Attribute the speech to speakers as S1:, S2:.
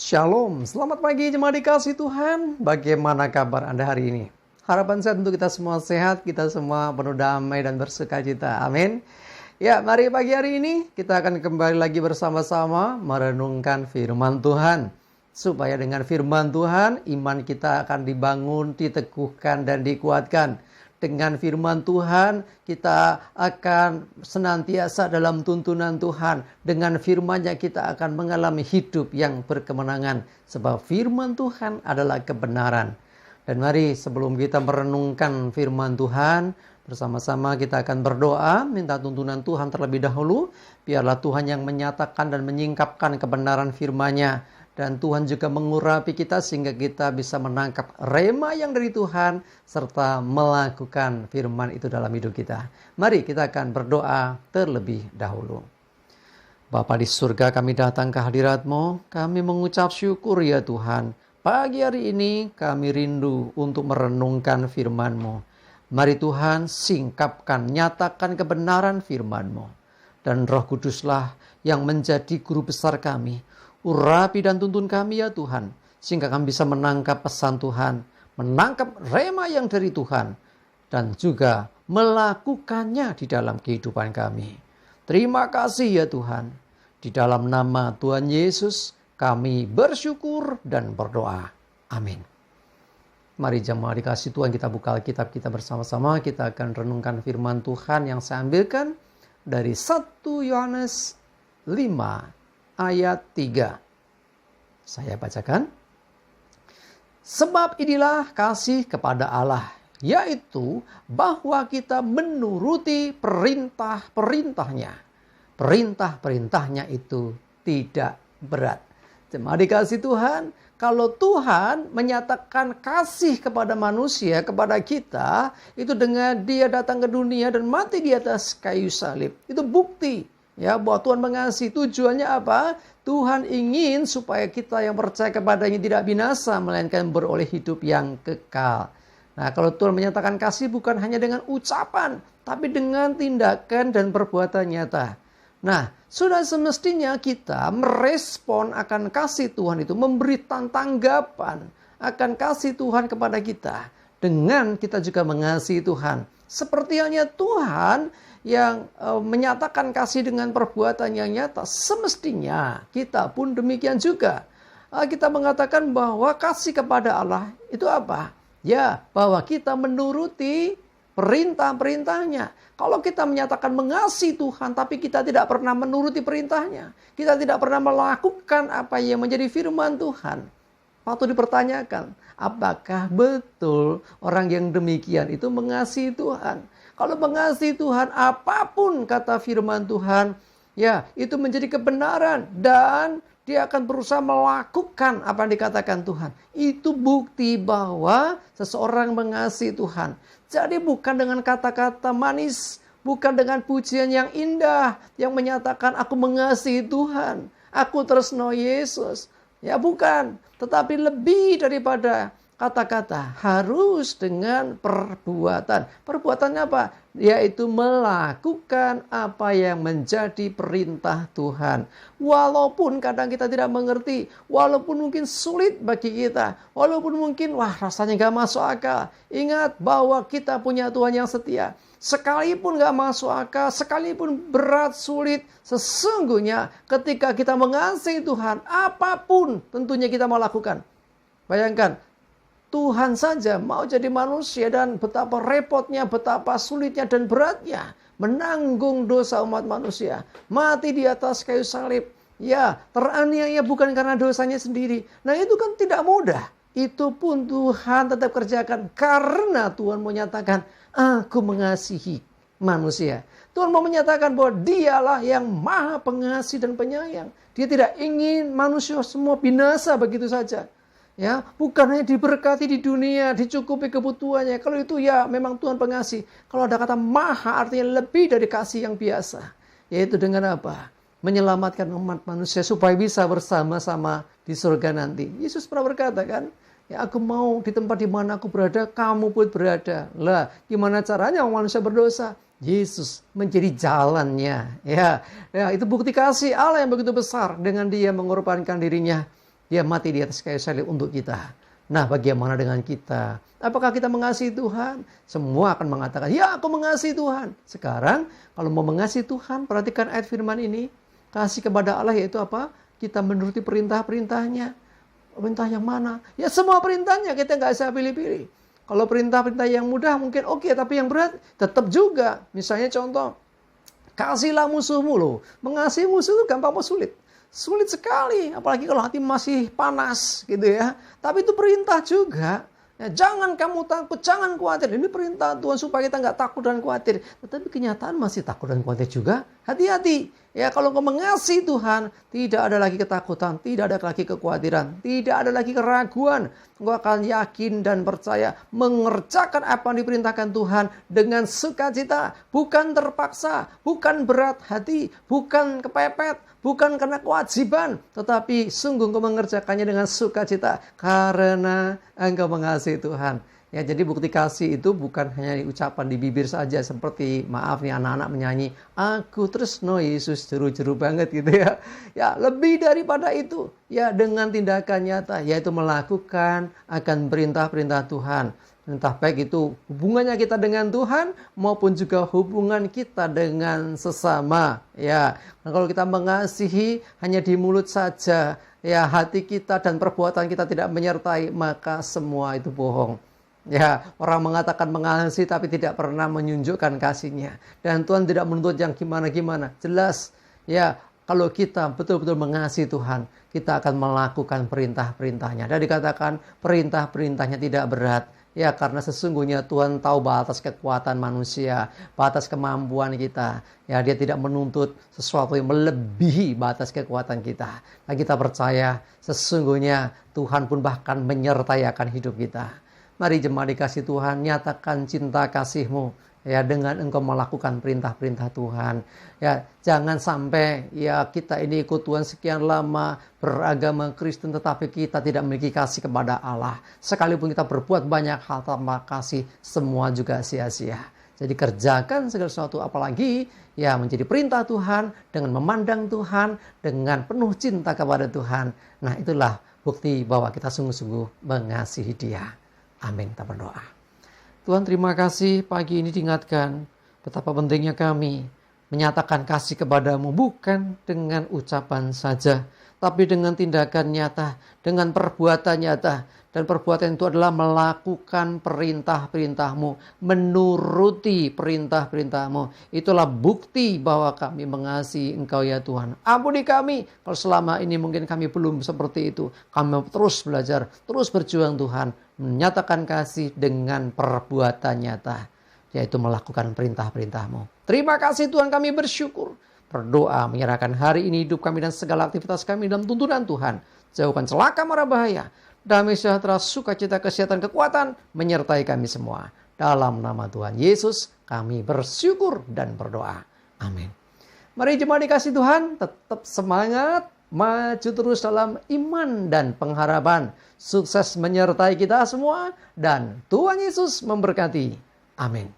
S1: Shalom, selamat pagi jemaat dikasih Tuhan. Bagaimana kabar Anda hari ini? Harapan saya untuk kita semua sehat, kita semua penuh damai dan bersukacita. Amin. Ya, mari pagi hari ini kita akan kembali lagi bersama-sama merenungkan firman Tuhan. Supaya dengan firman Tuhan, iman kita akan dibangun, diteguhkan, dan dikuatkan. Dengan firman Tuhan, kita akan senantiasa dalam tuntunan Tuhan. Dengan firman-Nya kita akan mengalami hidup yang berkemenangan. Sebab firman Tuhan adalah kebenaran. Dan mari sebelum kita merenungkan firman Tuhan, bersama-sama kita akan berdoa, minta tuntunan Tuhan terlebih dahulu. Biarlah Tuhan yang menyatakan dan menyingkapkan kebenaran firman-Nya. Dan Tuhan juga mengurapi kita sehingga kita bisa menangkap rema yang dari Tuhan serta melakukan firman itu dalam hidup kita. Mari kita akan berdoa terlebih dahulu. Bapa di surga, kami datang ke hadirat-Mu, kami mengucap syukur ya Tuhan. Pagi hari ini kami rindu untuk merenungkan firman-Mu. Mari Tuhan singkapkan, nyatakan kebenaran firman-Mu. Dan Roh Kuduslah yang menjadi guru besar kami. Urapi dan tuntun kami ya Tuhan, sehingga kami bisa menangkap pesan Tuhan, menangkap rema yang dari Tuhan, dan juga melakukannya di dalam kehidupan kami. Terima kasih ya Tuhan. Di dalam nama Tuhan Yesus, kami bersyukur dan berdoa. Amin. Mari jemaat dikasih Tuhan, kita buka Alkitab kita bersama-sama. Kita akan renungkan firman Tuhan yang saya ambilkan dari 1 Yohanes 5. Ayat 3. Saya bacakan. Sebab inilah kasih kepada Allah, yaitu bahwa kita menuruti perintah-perintahnya. Perintah-perintahnya itu tidak berat. Jemaat dikasih Tuhan, kalau Tuhan menyatakan kasih kepada manusia, kepada kita, itu dengan Dia datang ke dunia dan mati di atas kayu salib. Itu bukti. Ya, bahwa Tuhan mengasihi. Tujuannya apa? Tuhan ingin supaya kita yang percaya kepadanya tidak binasa, melainkan beroleh hidup yang kekal. Nah, kalau Tuhan menyatakan kasih bukan hanya dengan ucapan, tapi dengan tindakan dan perbuatan nyata. Nah, sudah semestinya kita merespon akan kasih Tuhan itu, memberi tanggapan akan kasih Tuhan kepada kita. Dengan kita juga mengasihi Tuhan. Seperti halnya Tuhan yang menyatakan kasih dengan perbuatan yang nyata, semestinya kita pun demikian juga. Kita mengatakan bahwa kasih kepada Allah itu apa? Ya, bahwa kita menuruti perintah-perintahnya. Kalau kita menyatakan mengasihi Tuhan, tapi kita tidak pernah menuruti perintahnya, kita tidak pernah melakukan apa yang menjadi firman Tuhan, patut dipertanyakan, apakah betul orang yang demikian itu mengasihi Tuhan? Kalau mengasihi Tuhan, apapun kata firman Tuhan, ya itu menjadi kebenaran. Dan dia akan berusaha melakukan apa yang dikatakan Tuhan. Itu bukti bahwa seseorang mengasihi Tuhan. Jadi bukan dengan kata-kata manis, bukan dengan pujian yang indah, yang menyatakan aku mengasihi Tuhan, aku tresno Yesus. Ya bukan, tetapi lebih daripada kata-kata, harus dengan perbuatan. Perbuatannya apa? Yaitu melakukan apa yang menjadi perintah Tuhan. Walaupun kadang kita tidak mengerti, walaupun mungkin sulit bagi kita, walaupun mungkin rasanya gak masuk akal. Ingat bahwa kita punya Tuhan yang setia. Sekalipun gak masuk akal, sekalipun berat, sulit, sesungguhnya ketika kita mengasihi Tuhan, apapun tentunya kita mau lakukan. Bayangkan, Tuhan saja mau jadi manusia dan betapa repotnya, betapa sulitnya dan beratnya menanggung dosa umat manusia. Mati di atas kayu salib. Ya, teraniaya bukan karena dosanya sendiri. Nah itu kan tidak mudah. Itu pun Tuhan tetap kerjakan karena Tuhan menyatakan, aku mengasihi manusia. Tuhan mau menyatakan bahwa dialah yang maha pengasih dan penyayang. Dia tidak ingin manusia semua binasa begitu saja. Ya, bukan hanya diberkati di dunia, dicukupi kebutuhannya. Kalau itu ya memang Tuhan pengasih. Kalau ada kata maha artinya lebih dari kasih yang biasa. Yaitu dengan apa? Menyelamatkan umat manusia supaya bisa bersama-sama di surga nanti. Yesus pernah berkata kan, ya aku mau di tempat di mana aku berada, kamu pun berada. Lah, gimana caranya manusia berdosa? Yesus menjadi jalannya. Ya, itu bukti kasih Allah yang begitu besar dengan Dia mengorbankan dirinya. Dia mati di atas kayu salib untuk kita. Nah, bagaimana dengan kita? Apakah kita mengasihi Tuhan? Semua akan mengatakan, ya aku mengasihi Tuhan. Sekarang, kalau mau mengasihi Tuhan, perhatikan ayat firman ini. Kasih kepada Allah yaitu apa? Kita menuruti perintah-perintahnya. Perintah yang mana? Ya semua perintahnya, kita nggak bisa pilih-pilih. Kalau perintah-perintah yang mudah mungkin oke, tapi yang berat tetap juga. Misalnya contoh, kasihlah musuhmu loh. Mengasihi musuh itu gampang apa sulit? Sulit sekali, apalagi kalau hati masih panas gitu ya. Tapi itu perintah juga. Ya, jangan kamu takut, jangan khawatir. Ini perintah Tuhan supaya kita nggak takut dan khawatir. Tetapi kenyataan masih takut dan khawatir juga. Hati-hati. Ya, kalau kau mengasihi Tuhan, tidak ada lagi ketakutan, tidak ada lagi kekhawatiran, tidak ada lagi keraguan. Engkau akan yakin dan percaya mengerjakan apa yang diperintahkan Tuhan dengan sukacita, bukan terpaksa, bukan berat hati, bukan kepepet, bukan karena kewajiban, tetapi sungguh engkau mengerjakannya dengan sukacita karena engkau mengasihi Tuhan. Ya, jadi bukti kasih itu bukan hanya ucapan di bibir saja, seperti maaf nih anak-anak menyanyi, aku tresno Yesus, jeru-jeru banget gitu ya. Ya, lebih daripada itu, ya dengan tindakan nyata, yaitu melakukan akan perintah-perintah Tuhan. Entah baik itu hubungannya kita dengan Tuhan maupun juga hubungan kita dengan sesama. Ya, nah, kalau kita mengasihi hanya di mulut saja, ya hati kita dan perbuatan kita tidak menyertai, maka semua itu bohong. Ya, orang mengatakan mengasihi tapi tidak pernah menunjukkan kasihnya. Dan Tuhan tidak menuntut yang gimana-gimana. Jelas, ya kalau kita betul-betul mengasihi Tuhan, kita akan melakukan perintah-perintahnya. Dan dikatakan perintah-perintahnya tidak berat. Ya, karena sesungguhnya Tuhan tahu batas kekuatan manusia, batas kemampuan kita. Ya, Dia tidak menuntut sesuatu yang melebihi batas kekuatan kita. Nah, kita percaya sesungguhnya Tuhan pun bahkan menyertai akan hidup kita. Mari jemaat dikasih Tuhan, nyatakan cinta kasih-Mu ya dengan engkau melakukan perintah-perintah Tuhan. Ya, jangan sampai ya kita ini ikut Tuhan sekian lama, beragama Kristen tetapi kita tidak memiliki kasih kepada Allah. Sekalipun kita berbuat banyak hal tanpa kasih, semua juga sia-sia. Jadi kerjakan segala sesuatu, apalagi ya menjadi perintah Tuhan dengan memandang Tuhan dengan penuh cinta kepada Tuhan. Nah, itulah bukti bahwa kita sungguh-sungguh mengasihi Dia. Amin, kita berdoa. Tuhan, terima kasih pagi ini diingatkan betapa pentingnya kami menyatakan kasih kepadamu bukan dengan ucapan saja, tapi dengan tindakan nyata, dengan perbuatan nyata. Dan perbuatan itu adalah melakukan perintah-perintahmu, menuruti perintah-perintahmu. Itulah bukti bahwa kami mengasihi Engkau ya Tuhan. Ampuni kami kalau selama ini mungkin kami belum seperti itu. Kami terus belajar, terus berjuang Tuhan, menyatakan kasih dengan perbuatan nyata, yaitu melakukan perintah-perintahmu. Terima kasih Tuhan, kami bersyukur. Berdoa menyerahkan hari ini hidup kami dan segala aktivitas kami dalam tuntunan Tuhan. Jauhkan celaka mara bahaya. Damai sejahtera, sukacita, kesehatan, kekuatan menyertai kami semua. Dalam nama Tuhan Yesus kami bersyukur dan berdoa. Amin. Mari jemaat dikasih Tuhan, tetap semangat, maju terus dalam iman dan pengharapan. Sukses menyertai kita semua dan Tuhan Yesus memberkati. Amin.